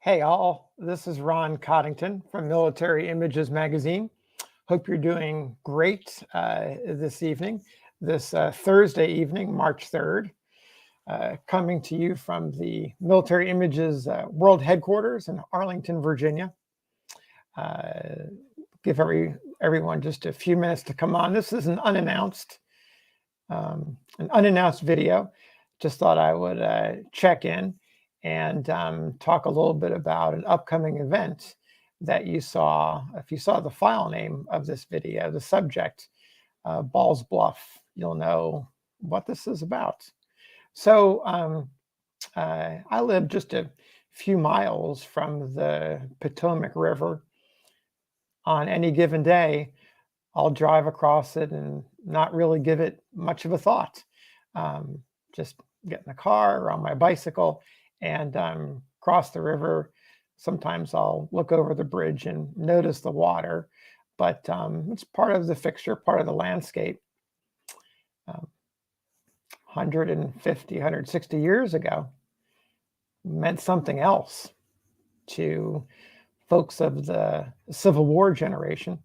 Hey all, this is Ron Coddington from Military Images Magazine. Hope you're doing great this evening, this Thursday evening, March 3rd, coming to you from the Military Images World Headquarters in Arlington, Virginia. Give everyone just a few minutes to come on. This is an unannounced video. Just thought I would check in and talk a little bit about an upcoming event that you saw. If you saw the file name of this video, the subject, Balls Bluff, you'll know what this is about. So I live just a few miles from the Potomac River. On any given day, I'll drive across it and not really give it much of a thought. Just get in the car or on my bicycle and cross the river. Sometimes I'll look over the bridge and notice the water, but it's part of the fixture, part of the landscape. 150, 160 years ago meant something else to folks of the Civil War generation.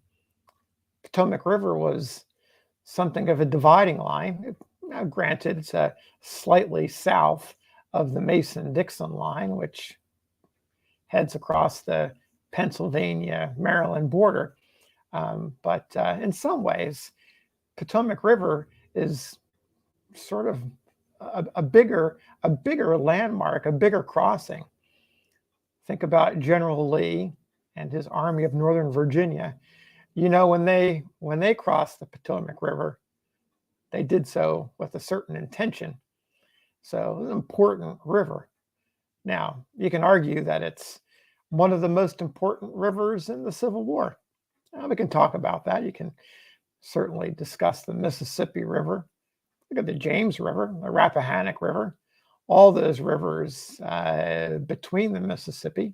Potomac River was something of a dividing line. Now, granted, it's slightly south of the Mason-Dixon line, which heads across the Pennsylvania-Maryland border. But in some ways, Potomac River is sort of a bigger landmark, a bigger crossing. Think about General Lee and his Army of Northern Virginia. You know, when they crossed the Potomac River, they did so with a certain intention. So it's an important river. Now, you can argue that it's one of the most important rivers in the Civil War. We can talk about that. You can certainly discuss the Mississippi River. Look at the James River, the Rappahannock River, all those rivers between the Mississippi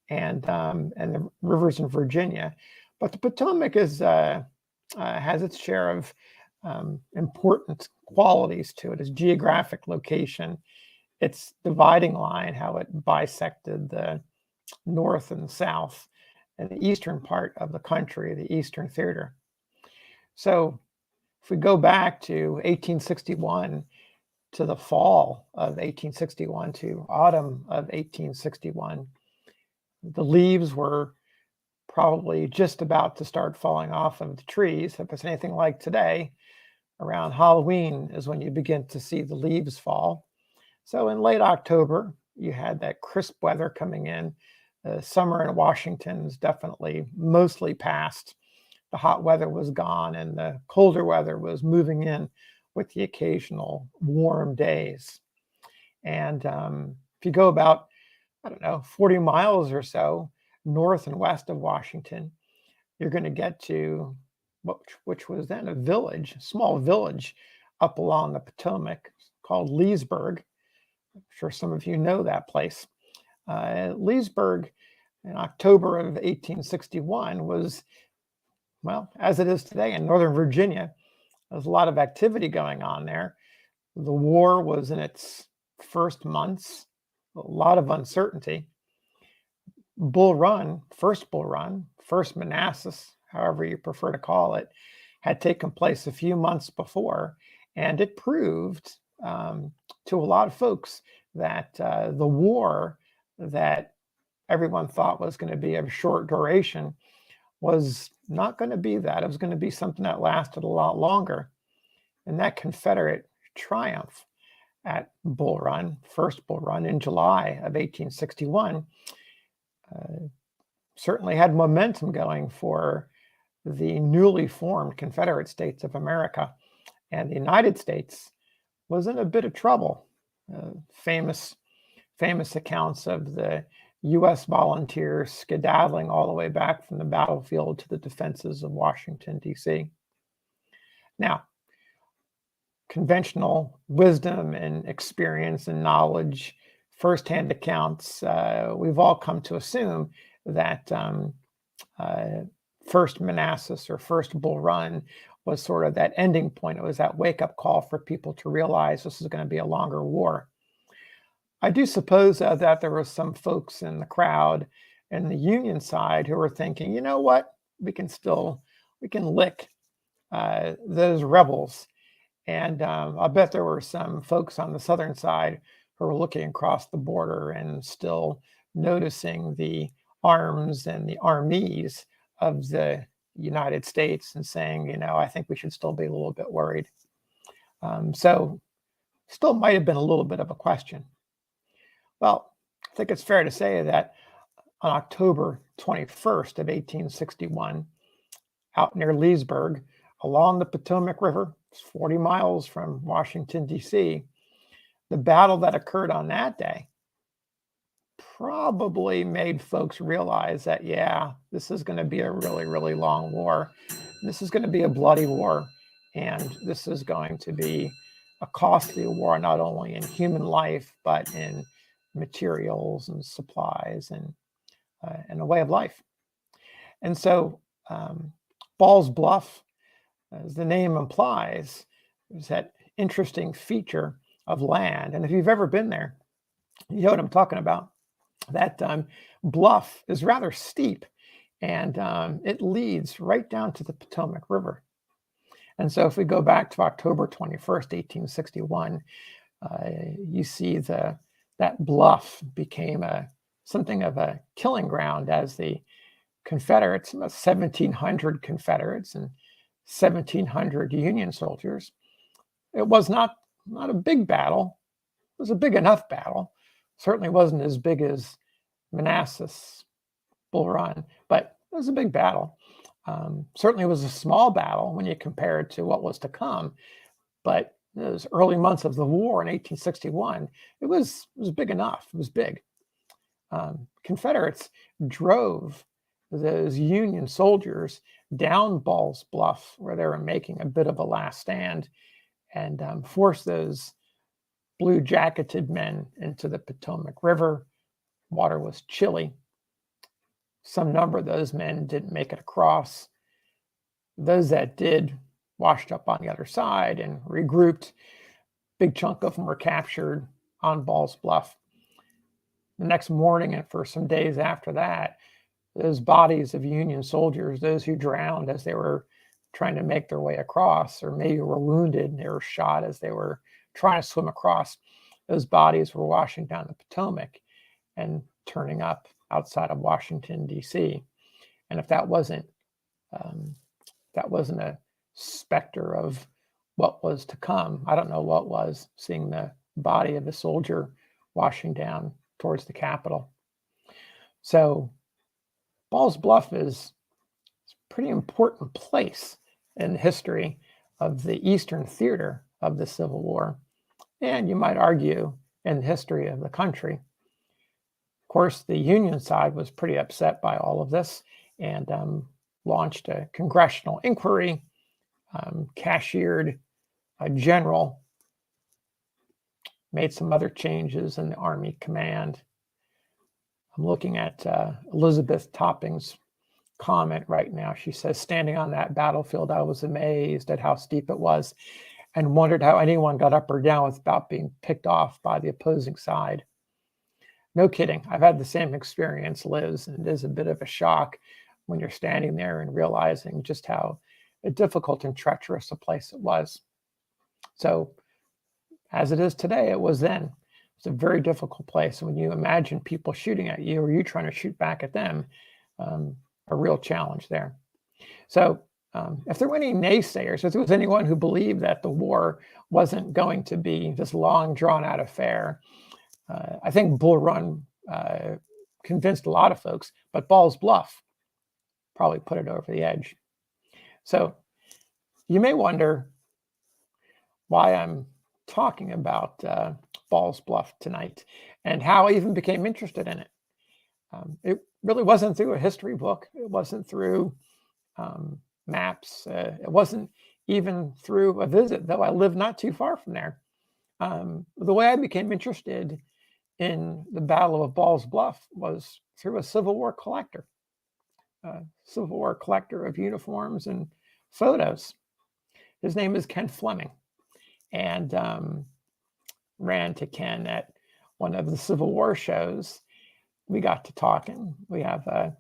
and the rivers in Virginia. But the Potomac has its share of important qualities to it, its geographic location, its dividing line, how it bisected the north and south and the eastern part of the country, the Eastern Theater. So if we go back to 1861, to the fall of 1861, to autumn of 1861, the leaves were probably just about to start falling off of the trees. If it's anything like today, around Halloween is when you begin to see the leaves fall. So in late October, you had that crisp weather coming in. Summer in Washington is definitely mostly past. The hot weather was gone and the colder weather was moving in with the occasional warm days. And if you go about, 40 miles or so north and west of Washington, you're going to get to which was then a small village up along the Potomac called Leesburg. I'm sure some of you know that place. Leesburg in October of 1861 was, well, as it is today in Northern Virginia. There's a lot of activity going on there. The war was in its first months, a lot of uncertainty. First Manassas, however you prefer to call it, had taken place a few months before, and it proved to a lot of folks that the war that everyone thought was going to be of short duration was not going to be that. It was going to be something that lasted a lot longer. And that Confederate triumph at Bull Run, first Bull Run in July of 1861, certainly had momentum going for the newly formed Confederate States of America. And the United States was in a bit of trouble. Famous accounts of the U.S. volunteers skedaddling all the way back from the battlefield to the defenses of Washington, D.C. Now, conventional wisdom and experience and knowledge, firsthand accounts, we've all come to assume that First Manassas or First Bull Run was sort of that ending point. It was that wake-up call for people to realize this is going to be a longer war. I do suppose that there were some folks in the crowd and the Union side who were thinking, you know what, we can lick those rebels. And I bet there were some folks on the southern side who were looking across the border and still noticing the arms and the armies of the United States and saying, I think we should still be a little bit worried. So still might have been a little bit of a question. Well, I think it's fair to say that on October 21st of 1861, out near Leesburg, along the Potomac River, 40 miles from Washington, D.C., the battle that occurred on that day probably made folks realize that, yeah, this is going to be a really, really long war. This is going to be a bloody war. And this is going to be a costly war, not only in human life, but in materials and supplies and a way of life. And so Ball's Bluff, as the name implies, is that interesting feature of land. And if you've ever been there, you know what I'm talking about. That bluff is rather steep, and it leads right down to the Potomac River. And so if we go back to October 21st, 1861, you see that bluff became something of a killing ground as the Confederates, 1,700 Confederates and 1,700 Union soldiers. It was not a big battle. It was a big enough battle. Certainly wasn't as big as Manassas, Bull Run, but it was a big battle. Certainly was a small battle when you compare it to what was to come. But those early months of the war in 1861, it was big enough. It was big. Confederates drove those Union soldiers down Ball's Bluff, where they were making a bit of a last stand, and forced those blue-jacketed men into the Potomac River. Water was chilly. Some number of those men didn't make it across. Those that did washed up on the other side and regrouped. Big chunk of them were captured on Ball's Bluff. The next morning and for some days after that, those bodies of Union soldiers, those who drowned as they were trying to make their way across, or maybe were wounded, they were shot as they were trying to swim across, those bodies were washing down the Potomac and turning up outside of Washington, D.C. And if that wasn't a specter of what was to come, I don't know what was, seeing the body of a soldier washing down towards the Capitol. So Ball's Bluff is a pretty important place in the history of the Eastern theater of the Civil War, and you might argue in the history of the country. Of course, the Union side was pretty upset by all of this and launched a congressional inquiry, cashiered a general, made some other changes in the Army command. I'm looking at Elizabeth Topping's comment right now. She says, standing on that battlefield, I was amazed at how steep it was and wondered how anyone got up or down without being picked off by the opposing side. No kidding. I've had the same experience, Liz, and it is a bit of a shock when you're standing there and realizing just how difficult and treacherous a place it was. So as it is today, it was then. It's a very difficult place. And when you imagine people shooting at you or you trying to shoot back at them, a real challenge there. So if there were any naysayers, if there was anyone who believed that the war wasn't going to be this long, drawn-out affair, I think Bull Run convinced a lot of folks, but Ball's Bluff probably put it over the edge. So you may wonder why I'm talking about Ball's Bluff tonight and how I even became interested in it. It really wasn't through a history book. It wasn't through maps. It wasn't even through a visit, though I live not too far from there. The way I became interested in the Battle of Ball's Bluff was through a Civil War collector of uniforms and photos. His name is Ken Fleming, and ran to Ken at one of the Civil War shows, we got to talking. We have a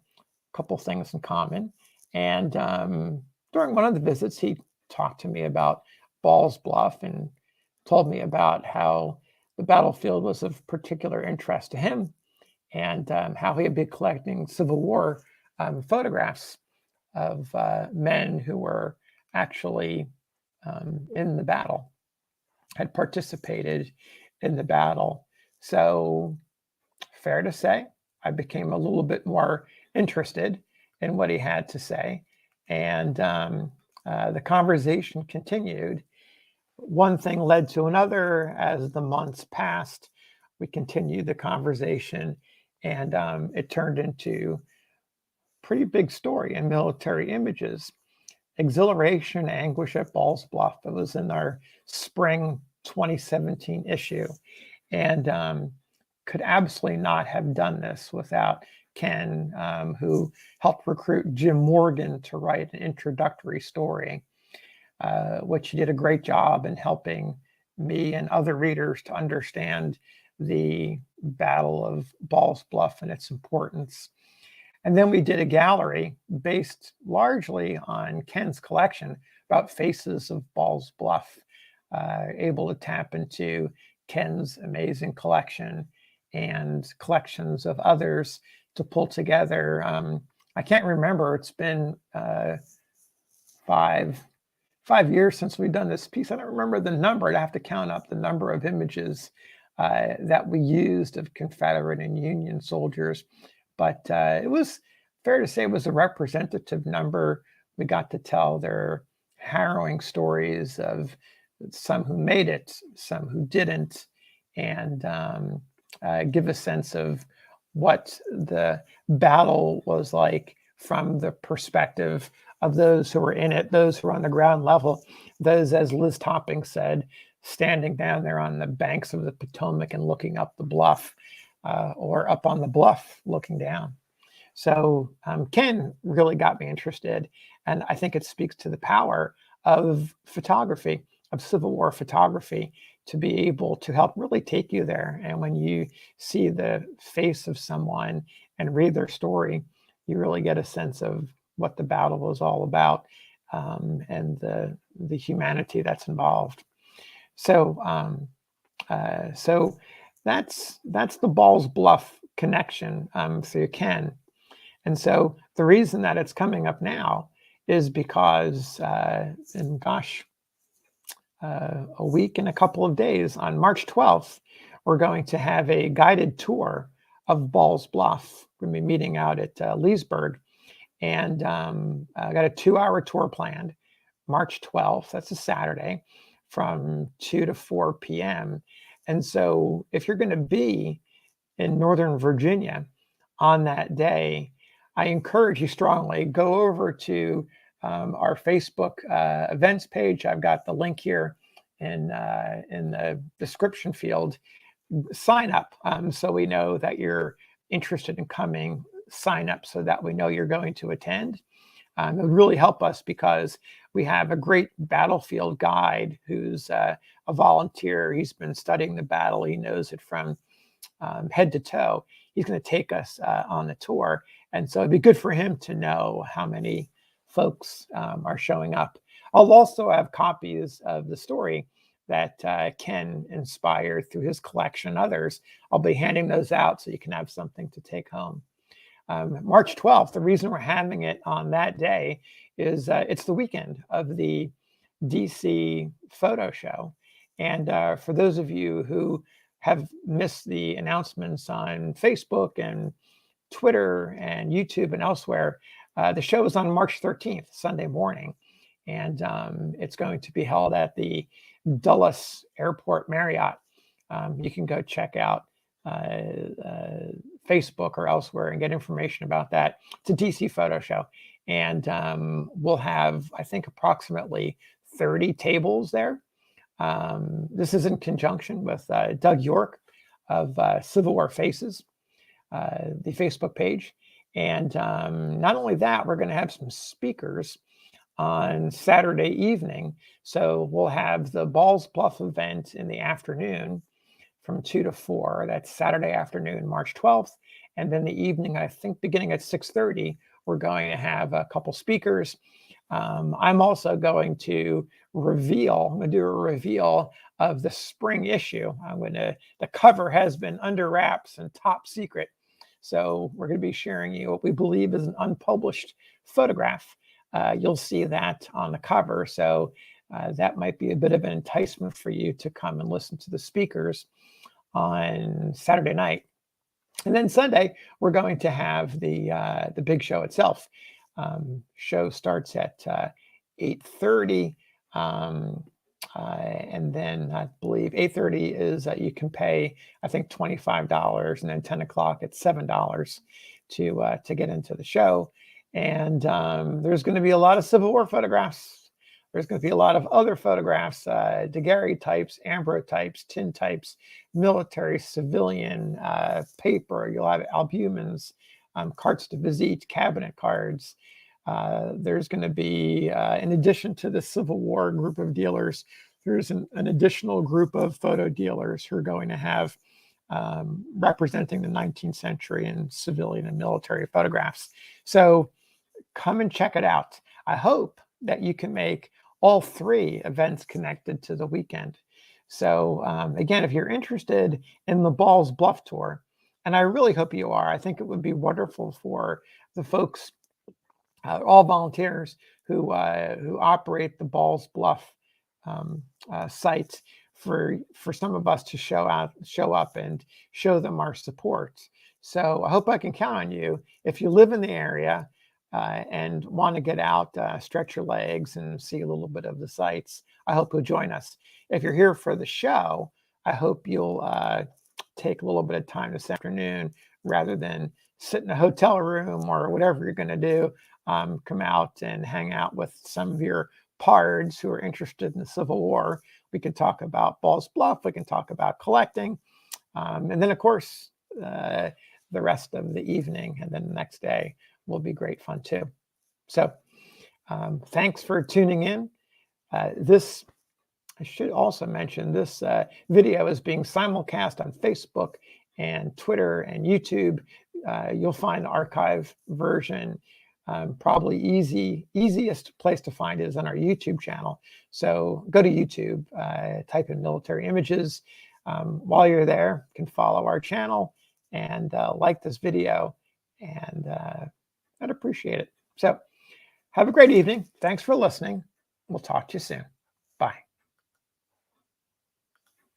couple things in common. And during one of the visits, he talked to me about Ball's Bluff and told me about how the battlefield was of particular interest to him, and how he had been collecting Civil War photographs of men who were actually in the battle, had participated in the battle. So, fair to say, I became a little bit more interested in what he had to say. And the conversation continued. One thing led to another. As the months passed, we continued the conversation, and it turned into a pretty big story in Military Images. Exhilaration, Anguish at Ball's Bluff. It was in our spring 2017 issue. And could absolutely not have done this without Ken, who helped recruit Jim Morgan to write an introductory story, which he did a great job in helping me and other readers to understand the Battle of Ball's Bluff and its importance. And then we did a gallery based largely on Ken's collection about faces of Ball's Bluff, able to tap into Ken's amazing collection and collections of others to pull together. I can't remember. It's been 5 years since we've done this piece. I don't remember the number. I'd have to count up the number of images that we used of Confederate and Union soldiers. But it was fair to say it was a representative number. We got to tell their harrowing stories of some who made it, some who didn't, and give a sense of what the battle was like from the perspective of those who were in it, those who were on the ground level, those, as Liz Topping said, standing down there on the banks of the Potomac and looking up the bluff, or up on the bluff looking down. So Ken really got me interested, and I think it speaks to the power of photography, of Civil War photography, to be able to help really take you there. And when you see the face of someone and read their story, you really get a sense of what the battle was all about, and the humanity that's involved. So that's the Ball's Bluff connection through Ken. And so the reason that it's coming up now is because a week and a couple of days, on March 12th, we're going to have a guided tour of Ball's Bluff. We're going to be meeting out at Leesburg, and I got a 2-hour tour planned, March 12th. That's a Saturday, from 2 to 4 p.m. And so if you're going to be in Northern Virginia on that day, I encourage you strongly, go over to our Facebook events page. I've got the link here in the description field. Sign up so we know that you're interested in coming. Sign up so that we know you're going to attend. It would really help us, because we have a great battlefield guide who's a volunteer. He's been studying the battle. He knows it from head to toe. He's going to take us on the tour. And so it'd be good for him to know how many folks are showing up. I'll also have copies of the story that Ken inspired through his collection and others. I'll be handing those out so you can have something to take home. March 12th, the reason we're having it on that day is it's the weekend of the DC photo show. And for those of you who have missed the announcements on Facebook and Twitter and YouTube and elsewhere, the show is on March 13th, Sunday morning. And it's going to be held at the Dulles Airport Marriott. You can go check out Facebook or elsewhere and get information about that. It's a DC photo show. And we'll have, I think, approximately 30 tables there. This is in conjunction with Doug York of Civil War Faces, the Facebook page. And not only that, we're going to have some speakers on Saturday evening. So we'll have the Ball's Bluff event in the afternoon, from 2 to 4. That's Saturday afternoon, March 12th. And then the evening, I think beginning at 6:30, we're going to have a couple speakers. I'm also going to I'm going to do a reveal of the spring issue. The cover has been under wraps and top secret. So we're going to be sharing you what we believe is an unpublished photograph. You'll see that on the cover. So that might be a bit of an enticement for you to come and listen to the speakers on Saturday night. And then Sunday, we're going to have the big show itself. Show starts at 8:30. And then I believe 8:30 is you can pay, I think, $25, and then 10 o'clock it's $7 to get into the show. And there's going to be a lot of Civil War photographs. There's going to be a lot of other photographs, daguerreotypes, ambrotypes, tintypes, military, civilian, paper. You'll have albumins, cartes de visite, cabinet cards. There's going to be, in addition to the Civil War group of dealers, there's an additional group of photo dealers who are going to have representing the 19th century and civilian and military photographs. So come and check it out. I hope that you can make all 3 events connected to the weekend. So again, if you're interested in the Balls Bluff tour, and I really hope you are, I think it would be wonderful for the folks, all volunteers who operate the Balls Bluff site, for some of us to show up and show them our support. So I hope I can count on you. If you live in the area and want to get out, stretch your legs and see a little bit of the sights, I hope you'll join us. If you're here for the show, I hope you'll take a little bit of time this afternoon, rather than sit in a hotel room or whatever you're going to do. Come out and hang out with some of your pards who are interested in the Civil War. We can talk about Balls Bluff. We can talk about collecting. And then, of course, the rest of the evening and then the next day will be great fun too. So thanks for tuning in. I should also mention this video is being simulcast on Facebook and Twitter and YouTube. You'll find the archive version. Probably easiest place to find it is on our YouTube channel. So go to YouTube, type in military images. While you're there, you can follow our channel and like this video, and I'd appreciate it. So have a great evening. Thanks for listening. We'll talk to you soon. Bye.